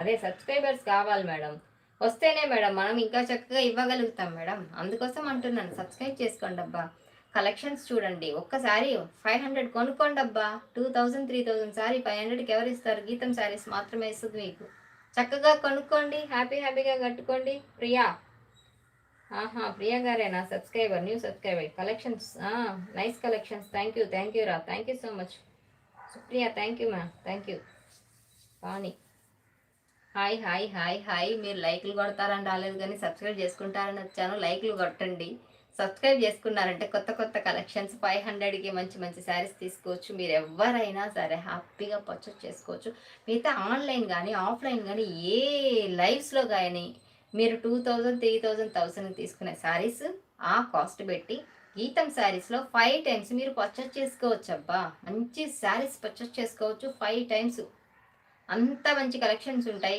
అదే సబ్స్క్రైబర్స్ కావాలి మేడం. వస్తేనే మేడం మనం ఇంకా చక్కగా ఇవ్వగలుగుతాం మేడం. అందుకోసం అంటున్నాను సబ్స్క్రైబ్ చేసుకోండబ్బా. కలెక్షన్స్ చూడండి. ఒక్కసారి 500 కొనుక్కోండబ్బా. 2000, 3000 సారీ 500కి ఎవరిస్తారు? గీతం శారీస్ మాత్రమే ఇస్తది మీకు. చక్కగా కొనుక్కోండి. హ్యాపీగా కట్టుకోండి. ప్రియా. ఆహా! ప్రియా గారేనా subscriber? New subscriber. Collections nice collections. Thank you రా. Thank you so much. Supriya thank you ma'am. Thank you. Pani. Hi. మీరు లైక్లు కొడతారని రాలేదు కానీ సబ్స్క్రైబ్ చేసుకుంటారని వచ్చాను. లైక్లు కొట్టండి. సబ్స్క్రైబ్ చేసుకున్నారంటే కొత్త కొత్త కలెక్షన్స్ 500కి మంచి మంచి శారీస్ తీసుకోవచ్చు. మీరు ఎవరైనా సరే హ్యాపీగా పర్చేస్ చేసుకోవచ్చు. మిగతా ఆన్లైన్ కానీ ఆఫ్లైన్ కానీ ఏ లైవ్స్లో కానీ మీరు 2000, 3000, 1000 తీసుకునే శారీస్ ఆ కాస్ట్ పెట్టి గీతం శారీస్లో 5 టైమ్స్ మీరు పర్చేస్ చేసుకోవచ్చు. అబ్బా మంచి శారీస్ పర్చేస్ చేసుకోవచ్చు 5 టైమ్స్. అంత మంచి కలెక్షన్స్ ఉంటాయి.